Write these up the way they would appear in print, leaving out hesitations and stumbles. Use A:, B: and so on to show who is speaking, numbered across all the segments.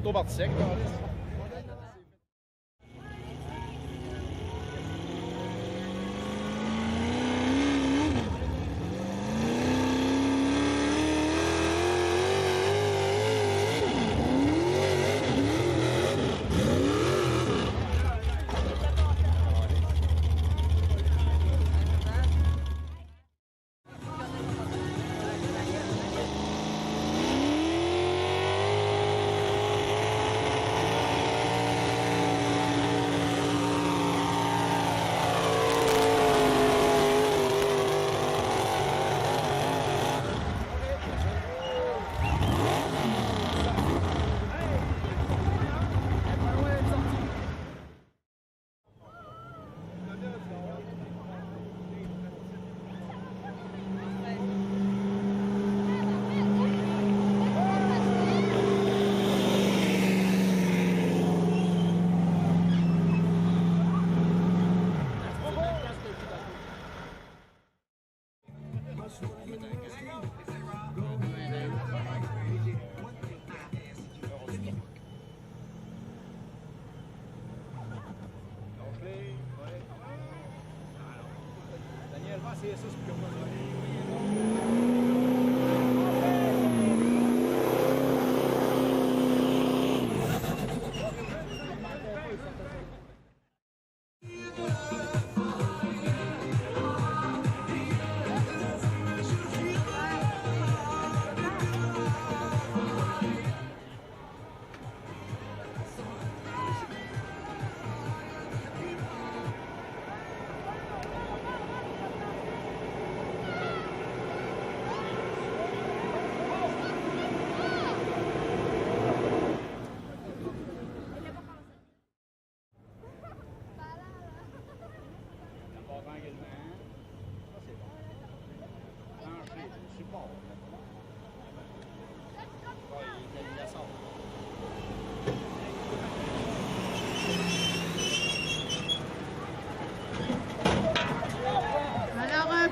A: bientôt parti sec.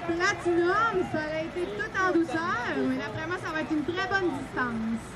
B: Platinum, ça a été tout en douceur, mais d'après moi, ça va être une très bonne distance.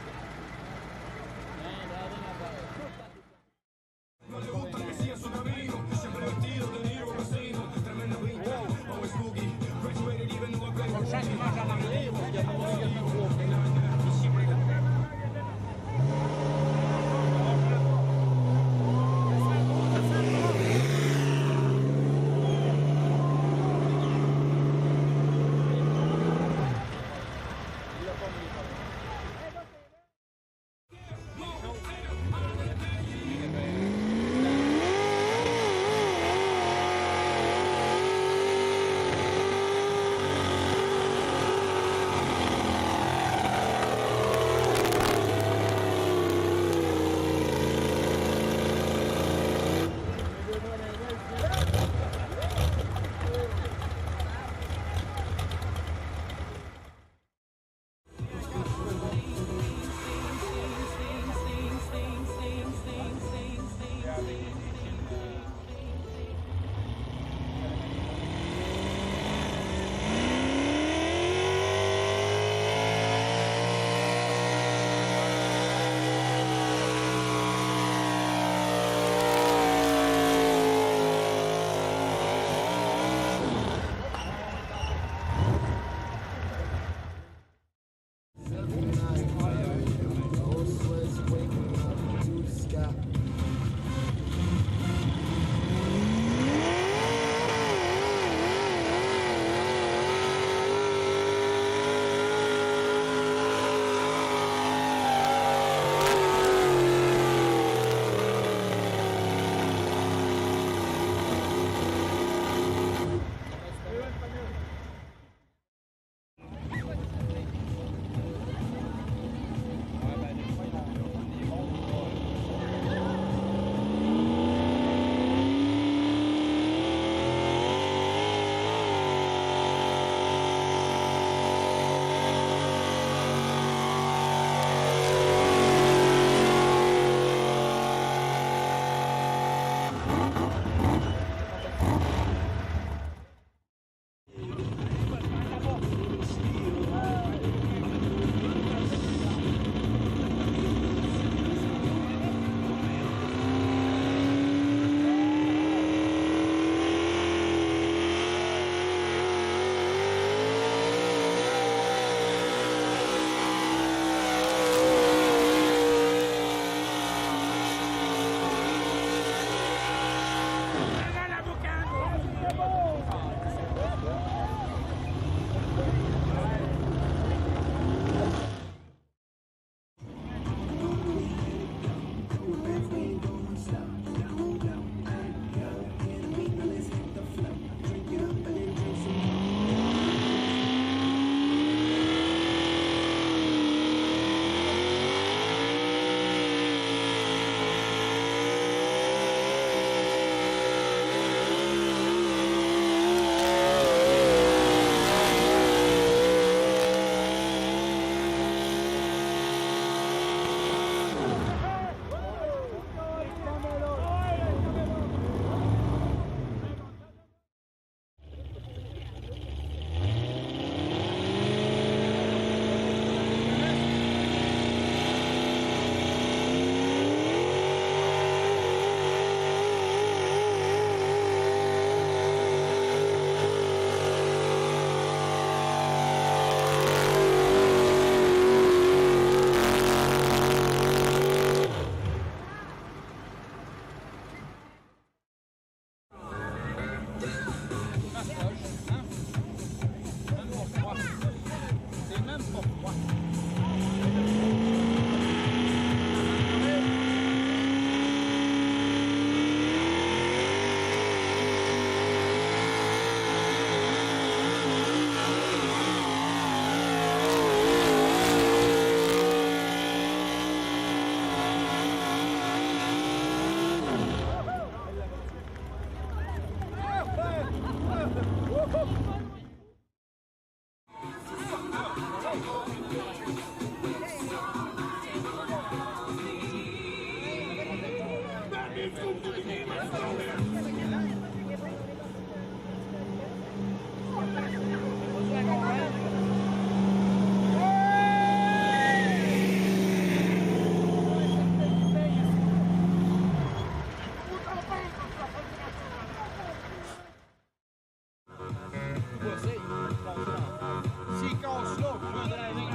A: s'il casse là, je vais driver.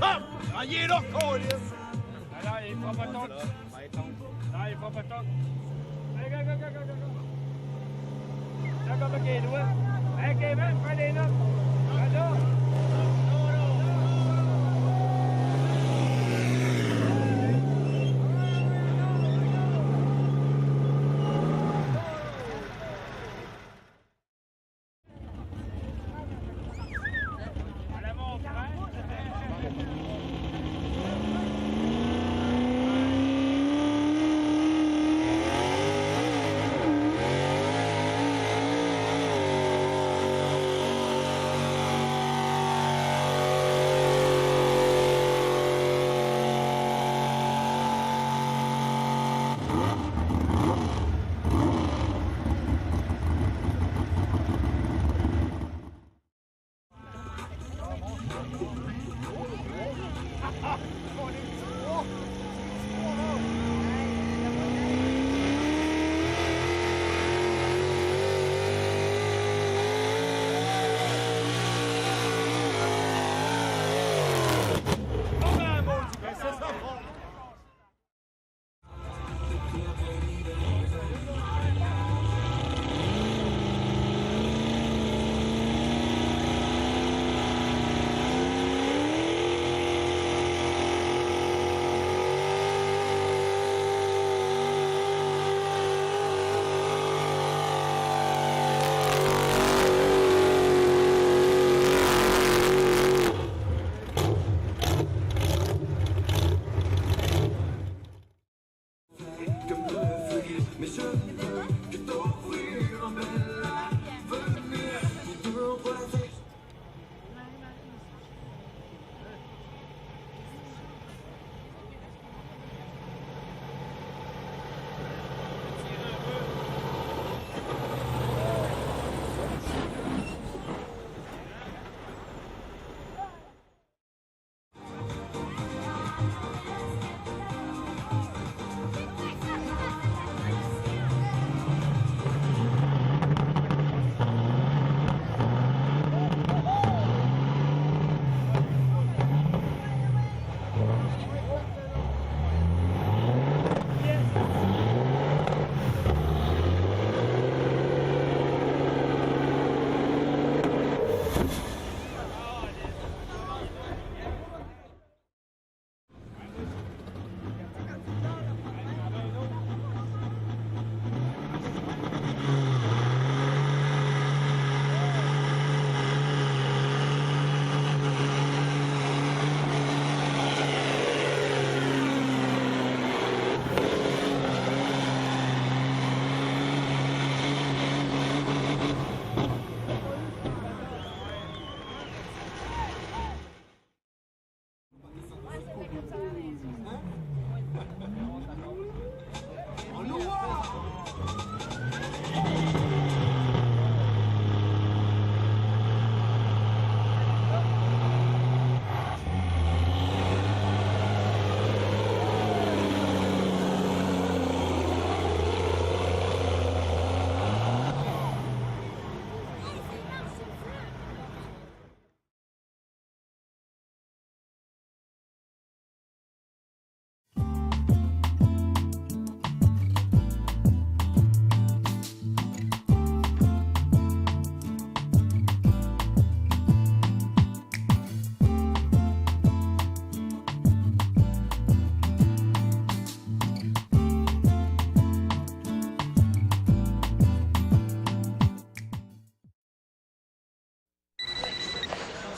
A: Hop! Ah, il est là, Colis!
C: Non, il faut pas tomber. Non, il faut pas tomber. Go, go, go, go, go, go. Là, comme qu'il doit. Hey, Kevin, fais des notes. Allô?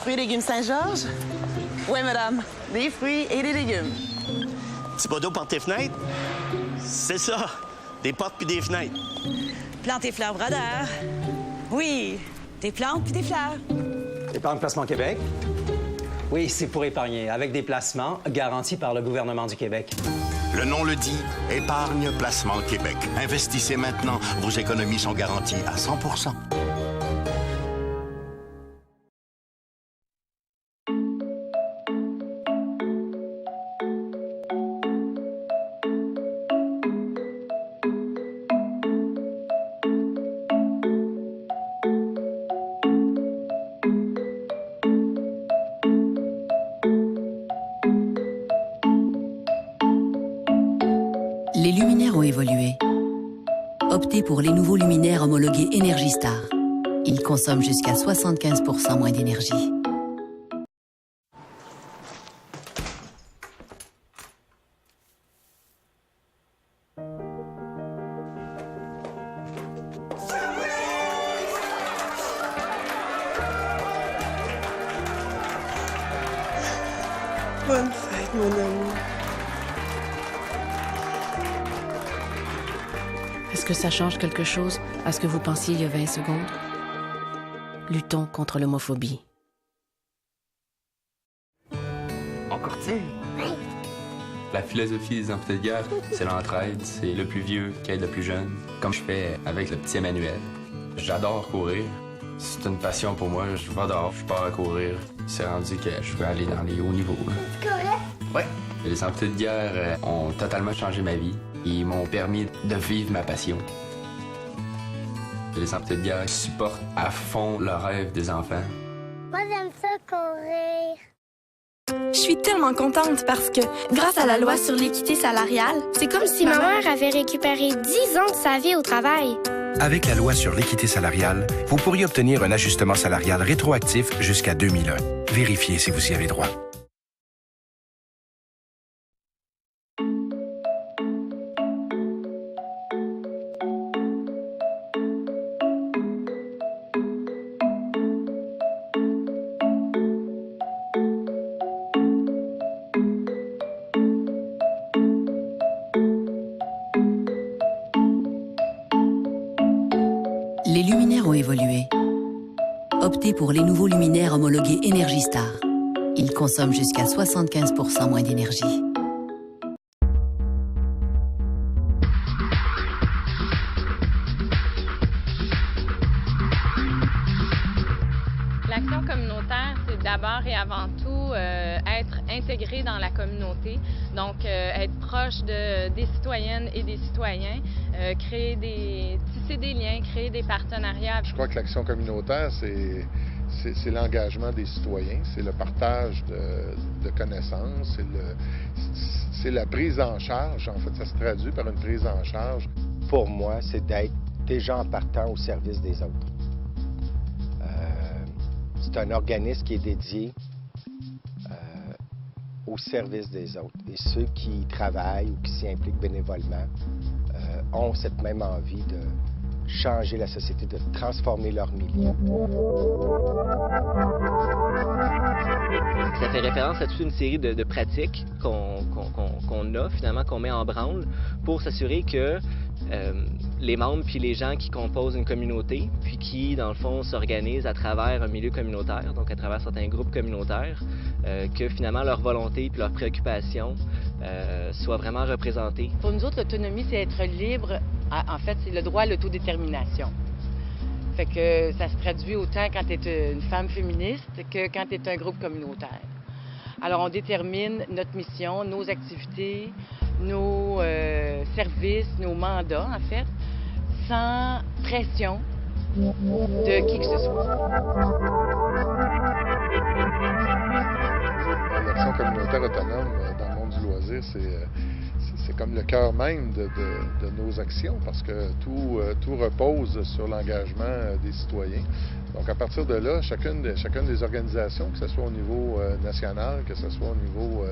D: fruits et légumes Saint-Georges? Oui, madame. Des fruits et des légumes.
E: Petit pot d'eau par tes fenêtres? C'est ça. Des portes puis des fenêtres.
D: Plantes et fleurs brodeur. Oui, des plantes puis des fleurs.
F: Épargne Placement Québec? Oui, c'est pour épargner, avec des placements garantis par le gouvernement du Québec.
G: Le nom le dit, Épargne Placement Québec. Investissez maintenant, vos économies sont garanties à 100%.
H: Les luminaires ont évolué. Optez pour les nouveaux luminaires homologués Energy Star. Ils consomment jusqu'à 75% moins d'énergie.
D: Bonne fête, mon amour.
I: Est-ce que ça change quelque chose à ce que vous pensiez il y a 20 secondes? Luttons contre l'homophobie.
J: On courtille? Oui. La philosophie des amputés de guerre, c'est l'entraide. C'est le plus vieux qui aide le plus jeune, comme je fais avec le petit Emmanuel. J'adore courir. C'est une passion pour moi. Je vais dehors, je pars à courir. C'est rendu que je veux aller dans les hauts niveaux.
K: Tu courais?
J: Oui. Les amputés de guerre ont totalement changé ma vie. Ils m'ont permis de vivre ma passion. Les amputés de guerre supportent à fond le rêve des enfants.
K: Moi, j'aime ça courir.
L: Je suis tellement contente parce que, grâce à la loi sur l'équité salariale,
K: c'est comme si ma mère avait récupéré 10 ans de sa vie au travail.
M: Avec la loi sur l'équité salariale, vous pourriez obtenir un ajustement salarial rétroactif jusqu'à 2001. Vérifiez si vous y avez droit.
H: Les luminaires ont évolué. Optez pour les nouveaux luminaires homologués Energy Star. Ils consomment jusqu'à 75% moins d'énergie.
N: L'action communautaire, c'est d'abord et avant tout être intégré dans la communauté, donc être proche des citoyennes et des citoyens, tisser des liens, créer des partenariats.
O: Je crois que l'action communautaire, c'est l'engagement des citoyens, c'est le partage de connaissances, c'est la prise en charge. En fait, ça se traduit par une prise en charge.
P: Pour moi, c'est d'être déjà en partant au service des autres. C'est un organisme qui est dédié au service des autres. Et ceux qui y travaillent ou qui s'y impliquent bénévolement ont cette même envie de changer la société, de transformer leur milieu.
Q: Ça fait référence à toute une série de pratiques qu'on a, finalement, qu'on met en branle pour s'assurer que les membres puis les gens qui composent une communauté, puis qui, dans le fond, s'organisent à travers un milieu communautaire, donc à travers certains groupes communautaires, que finalement leur volonté puis leurs préoccupations soient vraiment représentées.
R: Pour nous autres, l'autonomie, c'est être libre. En fait, c'est le droit à l'autodétermination. Fait que ça se traduit autant quand tu es une femme féministe que quand tu es un groupe communautaire. Alors, on détermine notre mission, nos activités, nos services, nos mandats, en fait, sans pression de qui que ce soit.
O: L'action communautaire autonome dans le monde du loisir, c'est comme le cœur même de nos actions parce que tout repose sur l'engagement des citoyens. Donc, à partir de là, chacune des organisations, que ce soit au niveau national, que ce soit au niveau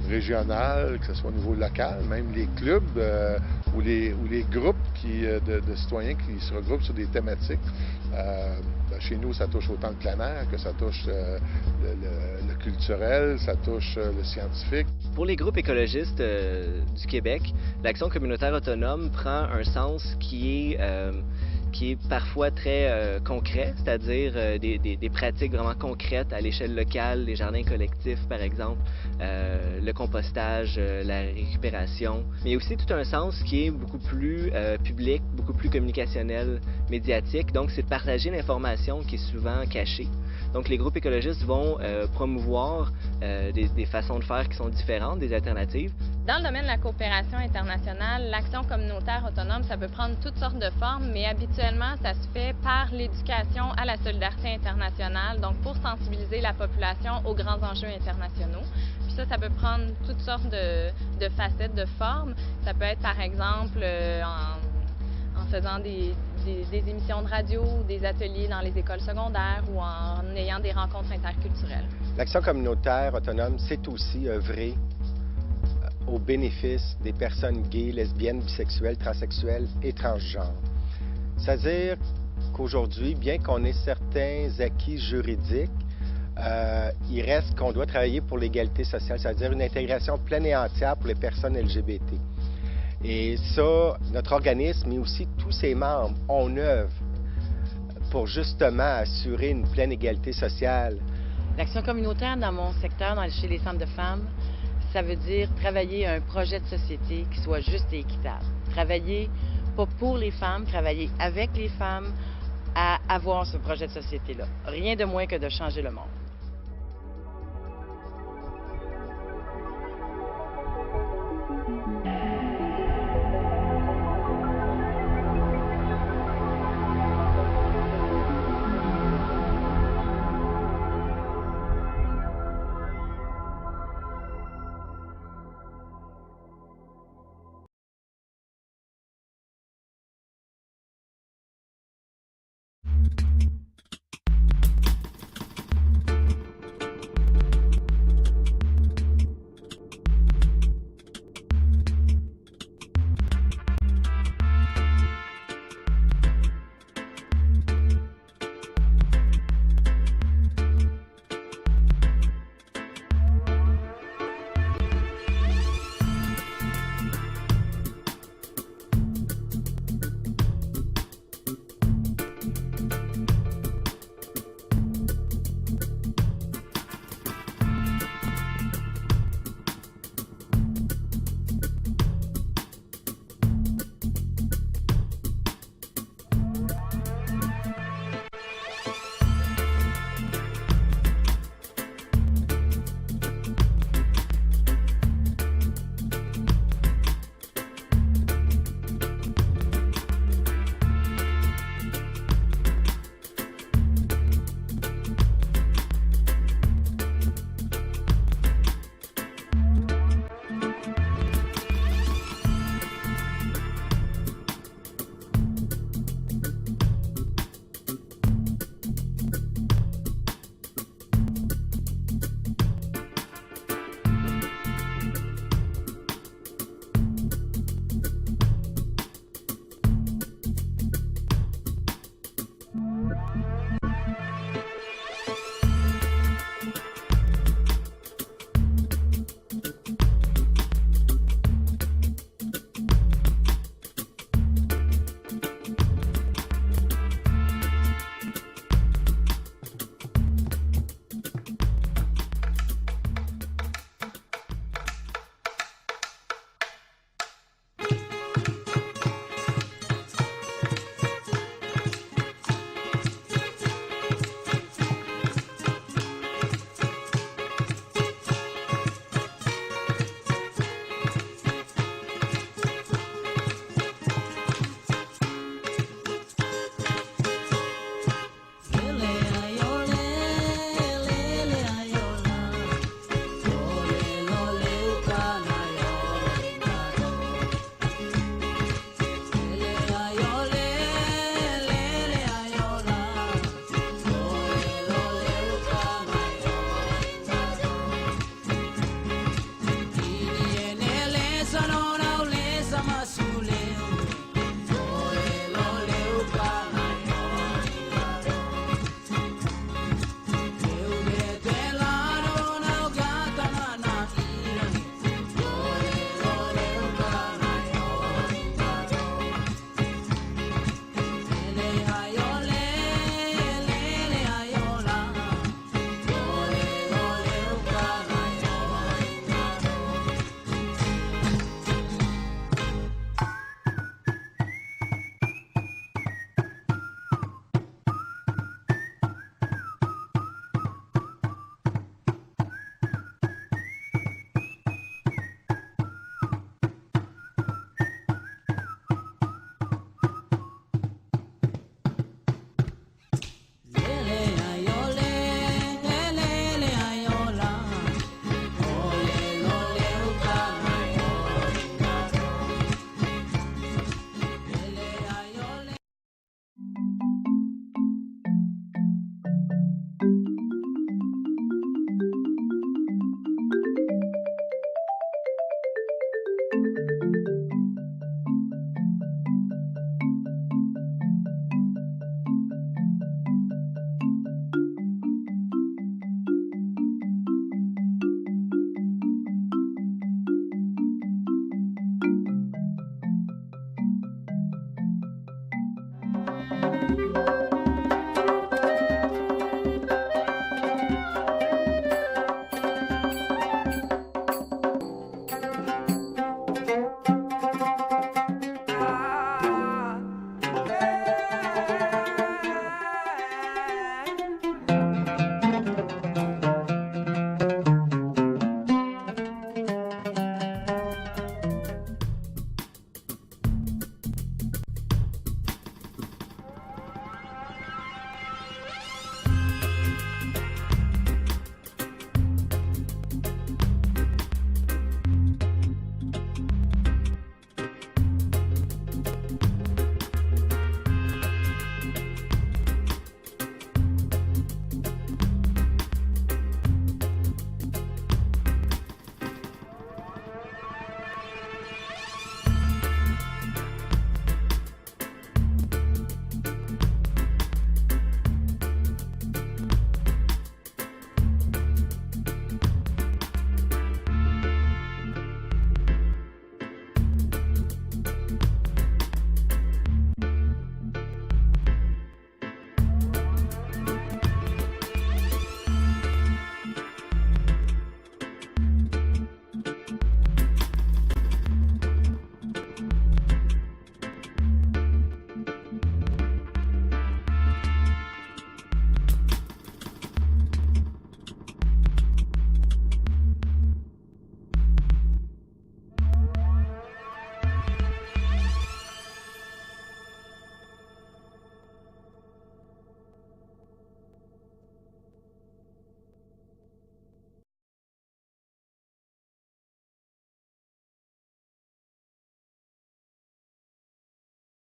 O: régional, que ce soit au niveau local, même les clubs ou les groupes de citoyens qui se regroupent sur des thématiques. Chez nous, ça touche autant le plein air que ça touche le culturel, ça touche le scientifique.
Q: Pour les groupes écologistes du Québec, l'action communautaire autonome prend un sens qui est parfois très concret, c'est-à-dire des pratiques vraiment concrètes à l'échelle locale, les jardins collectifs par exemple, le compostage, la récupération. Mais il y a aussi tout un sens qui est beaucoup plus public, beaucoup plus communicationnel, médiatique, donc c'est de partager l'information qui est souvent cachée. Donc les groupes écologistes vont promouvoir des façons de faire qui sont différentes, des alternatives.
N: Dans le domaine de la coopération internationale, l'action communautaire autonome, ça peut prendre toutes sortes de formes, mais habituellement, ça se fait par l'éducation à la solidarité internationale, donc pour sensibiliser la population aux grands enjeux internationaux. Puis ça peut prendre toutes sortes de facettes, de formes. Ça peut être, par exemple, en faisant des émissions de radio, des ateliers dans les écoles secondaires ou en ayant des rencontres interculturelles.
P: L'action communautaire autonome, c'est aussi œuvrer au bénéfice des personnes gays, lesbiennes, bisexuelles, transsexuelles et transgenres. C'est-à-dire qu'aujourd'hui, bien qu'on ait certains acquis juridiques, il reste qu'on doit travailler pour l'égalité sociale, c'est-à-dire une intégration pleine et entière pour les personnes LGBT. Et ça, notre organisme, mais aussi tous ses membres, on œuvre pour justement assurer une pleine égalité sociale.
R: L'action communautaire dans mon secteur, chez les centres de femmes, ça veut dire travailler à un projet de société qui soit juste et équitable. Travailler pas pour les femmes, travailler avec les femmes à avoir ce projet de société-là. Rien de moins que de changer le monde.